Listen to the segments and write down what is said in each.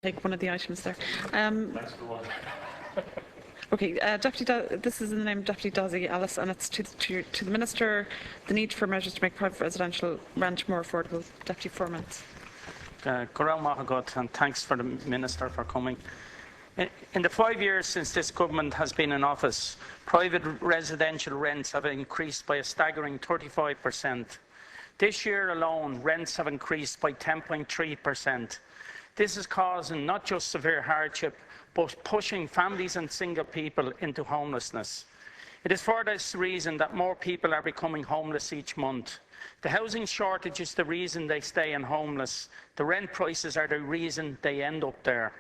take one of the items there. Thanks for one. Okay, this is in the name of Deputy Dessie Ellis, and it's to the Minister, the need for measures to make private residential rent more affordable. Deputy 4 minutes. Corrán Mahagut, and thanks for the Minister for coming. In the 5 years since this government has been in office, private residential rents have increased by a staggering 35%. This year alone, rents have increased by 10.3%. This is causing not just severe hardship, but pushing families and single people into homelessness. It is for this reason that more people are becoming homeless each month. The housing shortage is the reason they stay in homeless. The rent prices are the reason they end up there.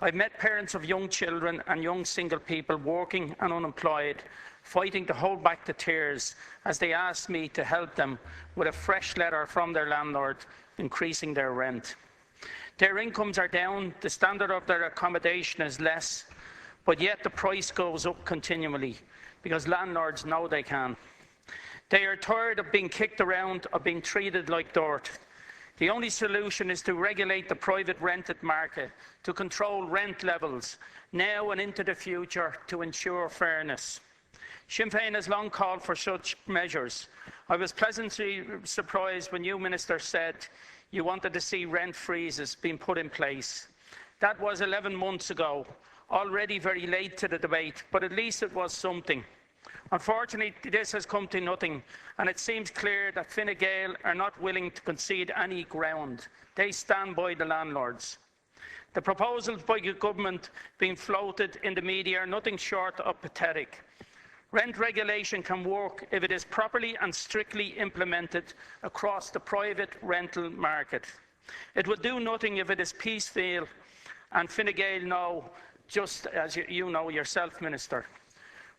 I've met parents of young children and young single people working and unemployed, fighting to hold back the tears as they asked me to help them with a fresh letter from their landlord increasing their rent. Their incomes are down, the standard of their accommodation is less, but yet the price goes up continually because landlords know they can. They are tired of being kicked around, of being treated like dirt. The only solution is to regulate the private rented market, to control rent levels now and into the future to ensure fairness. Sinn Féin has long called for such measures. I was pleasantly surprised when you, Minister, said you wanted to see rent freezes being put in place. That was 11 months ago, already very late to the debate, but at least it was something. Unfortunately, this has come to nothing, and it seems clear that Fine Gael are not willing to concede any ground. They stand by the landlords. The proposals by the government being floated in the media are nothing short of pathetic. Rent regulation can work if it is properly and strictly implemented across the private rental market. It will do nothing if it is piecemeal, and Fine Gael know, just as you know yourself, Minister.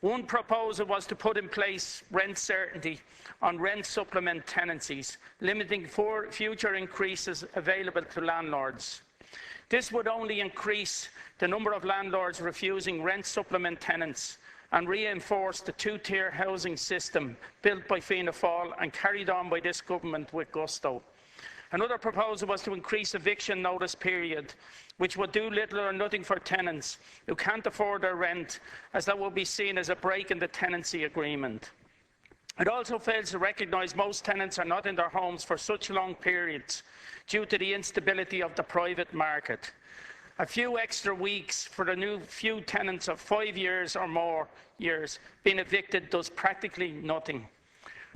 One proposal was to put in place rent certainty on rent supplement tenancies, limiting future increases available to landlords. This would only increase the number of landlords refusing rent supplement tenants and reinforce the two-tier housing system built by Fianna Fáil and carried on by this government with gusto. Another proposal was to increase eviction notice period, which would do little or nothing for tenants who can't afford their rent, as that would be seen as a break in the tenancy agreement. It also fails to recognise most tenants are not in their homes for such long periods due to the instability of the private market. A few extra weeks for the few tenants of 5 years or more years being evicted does practically nothing.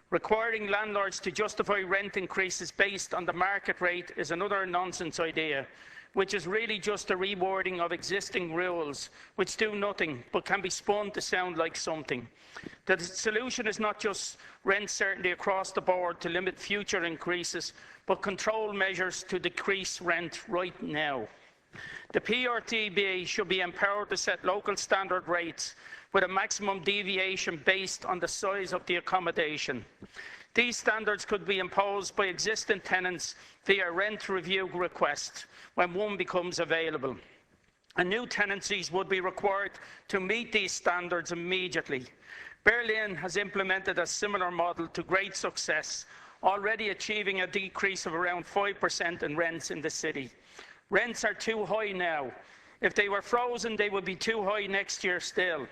Requiring landlords to justify rent increases based on the market rate is another nonsense idea, which is really just a rewording of existing rules which do nothing but can be spun to sound like something. The solution is not just rent certainty across the board to limit future increases, but control measures to decrease rent right now. The PRTB should be empowered to set local standard rates with a maximum deviation based on the size of the accommodation. These standards could be imposed by existing tenants via rent review request when one becomes available. And new tenancies would be required to meet these standards immediately. Berlin has implemented a similar model to great success, already achieving a decrease of around 5% in rents in the city. Rents are too high now. If they were frozen, they would be too high next year still.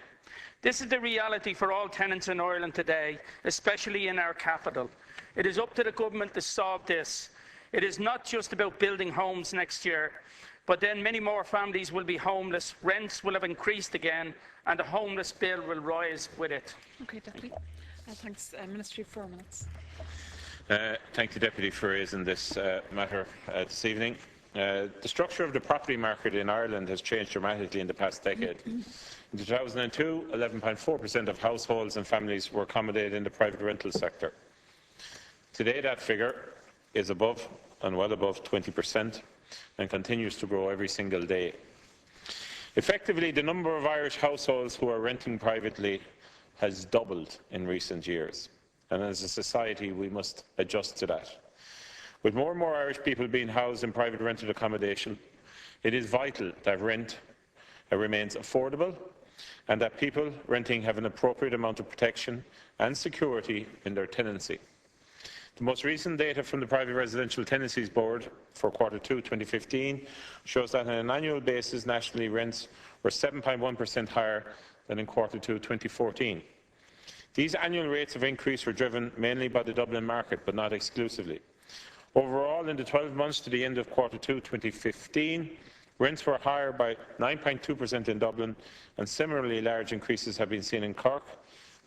This is the reality for all tenants in Ireland today, especially in our capital. It is up to the government to solve this. It is not just about building homes next year, but then many more families will be homeless, rents will have increased again, and the homeless bill will rise with it. Okay, Deputy. Thanks. Ministry, 4 minutes. Thank you, Deputy, for raising this matter this evening. The structure of the property market in Ireland has changed dramatically in the past decade. In 2002, 11.4% of households and families were accommodated in the private rental sector. Today, that figure is above and well above 20% and continues to grow every single day. Effectively, the number of Irish households who are renting privately has doubled in recent years, and as a society, we must adjust to that. With more and more Irish people being housed in private rented accommodation, it is vital that rent remains affordable and that people renting have an appropriate amount of protection and security in their tenancy. The most recent data from the Private Residential Tenancies Board for Q2 2015 shows that on an annual basis, nationally rents were 7.1% higher than in Q2 2014. These annual rates of increase were driven mainly by the Dublin market, but not exclusively. Overall, in the 12 months to the end of Q2 2015, rents were higher by 9.2% in Dublin, and similarly large increases have been seen in Cork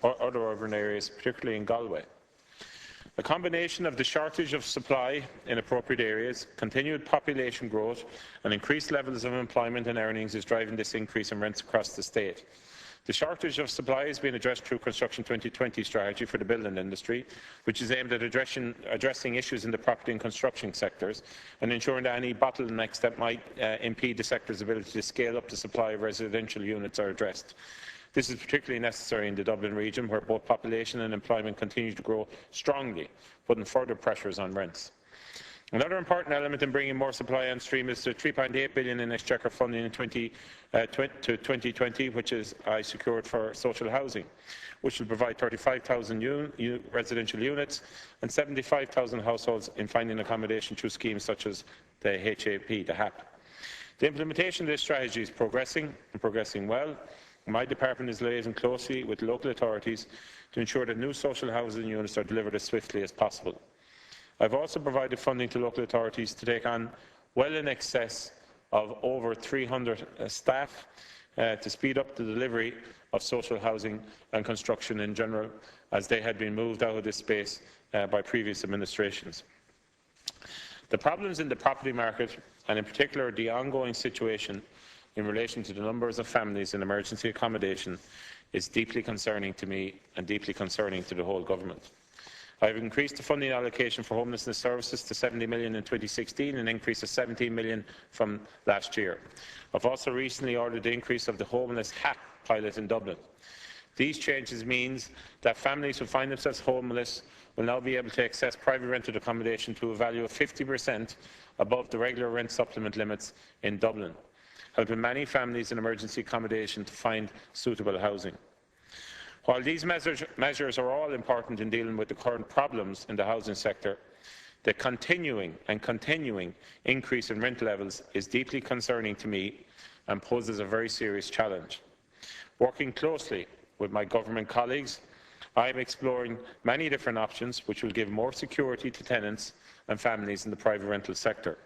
or other urban areas, particularly in Galway. A combination of the shortage of supply in appropriate areas, continued population growth and increased levels of employment and earnings is driving this increase in rents across the state. The shortage of supply is being addressed through Construction 2020 strategy for the building industry, which is aimed at addressing issues in the property and construction sectors and ensuring that any bottlenecks that might impede the sector's ability to scale up the supply of residential units are addressed. This is particularly necessary in the Dublin region, where both population and employment continue to grow strongly, putting further pressures on rents. Another important element in bringing more supply on stream is the €3.8 billion in exchequer funding in 2020, which I secured for social housing, which will provide 35,000 residential units and 75,000 households in finding accommodation through schemes such as the HAP. The implementation of this strategy is progressing well. My department is liaising closely with local authorities to ensure that new social housing units are delivered as swiftly as possible. I have also provided funding to local authorities to take on well in excess of over 300 staff to speed up the delivery of social housing and construction in general, as they had been moved out of this space by previous administrations. The problems in the property market, and in particular the ongoing situation in relation to the numbers of families in emergency accommodation, is deeply concerning to me and deeply concerning to the whole government. I have increased the funding allocation for homelessness services to €70 million in 2016, an increase of €17 million from last year. I have also recently ordered the increase of the homeless HAP pilot in Dublin. These changes mean that families who find themselves homeless will now be able to access private rented accommodation to a value of 50% above the regular rent supplement limits in Dublin, helping many families in emergency accommodation to find suitable housing. While these measures are all important in dealing with the current problems in the housing sector, the continuing increase in rent levels is deeply concerning to me and poses a very serious challenge. Working closely with my government colleagues, I am exploring many different options which will give more security to tenants and families in the private rental sector.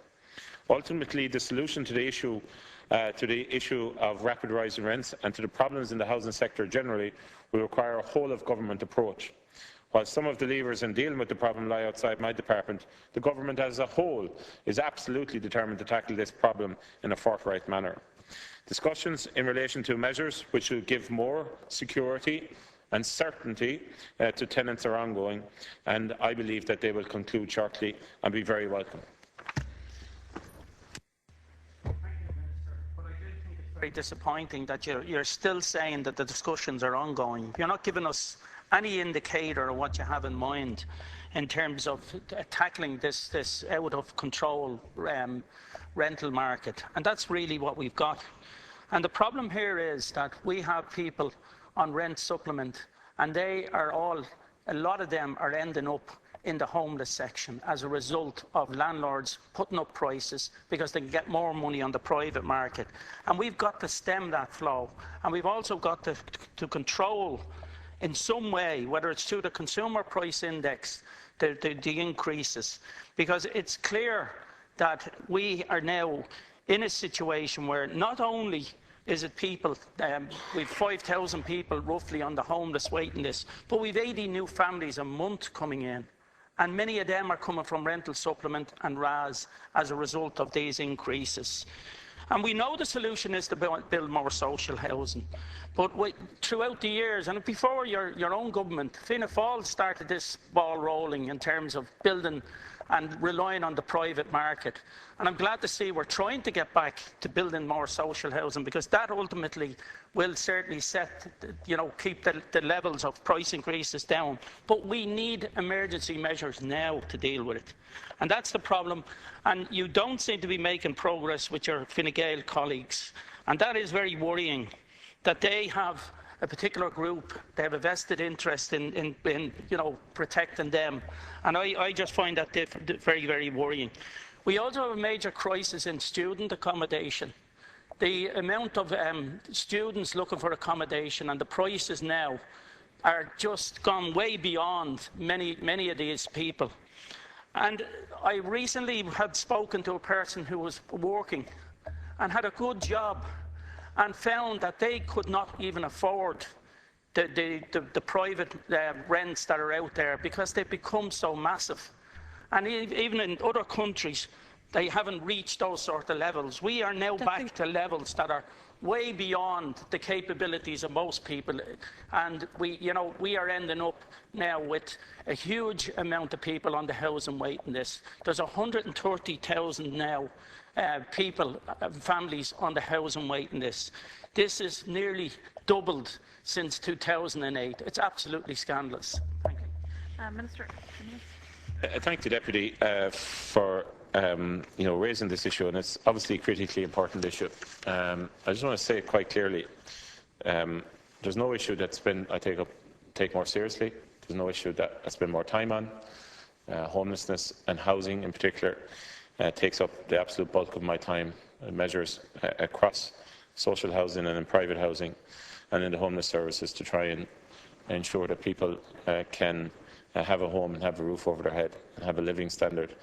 Ultimately, the solution to the issue of rapid rise in rents and to the problems in the housing sector generally will require a whole-of-government approach. While some of the levers in dealing with the problem lie outside my department, the government as a whole is absolutely determined to tackle this problem in a forthright manner. Discussions in relation to measures which will give more security and certainty to tenants are ongoing, and I believe that they will conclude shortly and be very welcome. Very disappointing that you're still saying that the discussions are ongoing. You're not giving us any indicator of what you have in mind in terms of tackling this out of control rental market, and that's really what we've got. And the problem here is that we have people on rent supplement, and a lot of them are ending up in the homeless section as a result of landlords putting up prices because they can get more money on the private market. And we've got to stem that flow, and we've also got to control in some way, whether it's through the consumer price index, the increases, because it's clear that we are now in a situation where not only is it people, we've 5,000 people roughly on the homeless waiting list, but we've 80 new families a month coming in. And many of them are coming from rental supplement and RAS as a result of these increases. And we know the solution is to build more social housing. But throughout the years, and before your own government, Fianna Fáil started this ball rolling in terms of building and relying on the private market. And I'm glad to see we're trying to get back to building more social housing, because that ultimately will certainly keep the levels of price increases down. But we need emergency measures now to deal with it. And that's the problem. And you don't seem to be making progress with your Fine Gael colleagues. And that is very worrying, that they have a particular group. They have a vested interest in you know, protecting them, and I just find that very, very worrying. We also have a major crisis in student accommodation. The amount of students looking for accommodation and the prices now are just gone way beyond many of these people. And I recently had spoken to a person who was working and had a good job and found that they could not even afford the private rents that are out there because they've become so massive. And even in other countries, they haven't reached those sort of levels. We are now back to levels that are way beyond the capabilities of most people, and we are ending up now with a huge amount of people on the housing waiting list. There's 130,000 now families on the housing waiting list. This is nearly doubled since 2008. It's absolutely scandalous. Thank you. Minister. Thank the Deputy for raising this issue, and it's obviously a critically important issue. I just want to say quite clearly, there's no issue that's been I take more seriously. There's no issue that I spend more time on. Homelessness and housing, in particular, takes up the absolute bulk of my time. Measures across social housing and in private housing, and in the homeless services to try and ensure that people can have a home and have a roof over their head and have a living standard.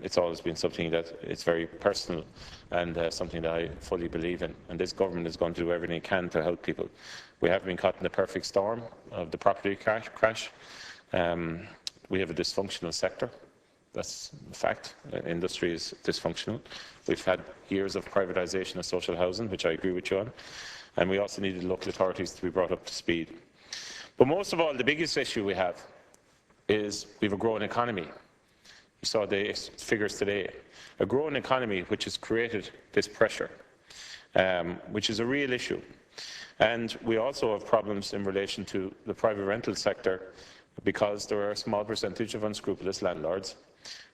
It's always been something that it's very personal and something that I fully believe in. And this government is going to do everything it can to help people. We have been caught in the perfect storm of the property crash. We have a dysfunctional sector. That's a fact. Industry is dysfunctional. We've had years of privatisation of social housing, which I agree with you on. And we also needed local authorities to be brought up to speed. But most of all, the biggest issue we have is we have a growing economy. You saw the figures today. A growing economy which has created this pressure, which is a real issue. And we also have problems in relation to the private rental sector because there are a small percentage of unscrupulous landlords.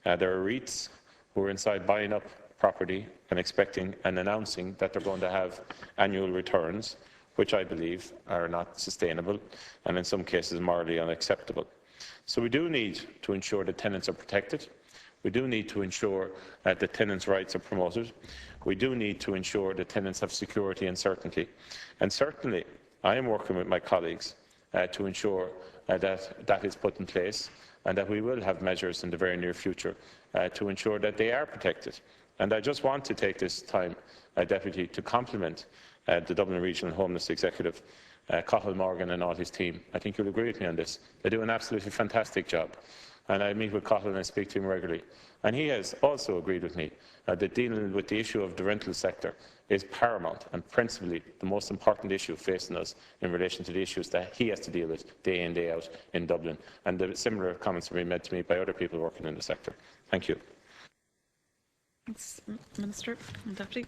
There are REITs who are inside buying up property and expecting and announcing that they're going to have annual returns, which I believe are not sustainable and in some cases morally unacceptable. So we do need to ensure that tenants are protected. We do need to ensure that tenants' rights are promoted. We do need to ensure that tenants have security and certainty. And certainly, I am working with my colleagues to ensure that that is put in place and that we will have measures in the very near future to ensure that they are protected. And I just want to take this time, Deputy, to compliment the Dublin Regional Homeless Executive, Cathal Morgan and all his team. I think you'll agree with me on this. They do an absolutely fantastic job. And I meet with Cathal and I speak to him regularly. And he has also agreed with me that dealing with the issue of the rental sector is paramount and principally the most important issue facing us in relation to the issues that he has to deal with day in, day out in Dublin. And the similar comments have been made to me by other people working in the sector. Thank you. Thanks, Minister and Deputy.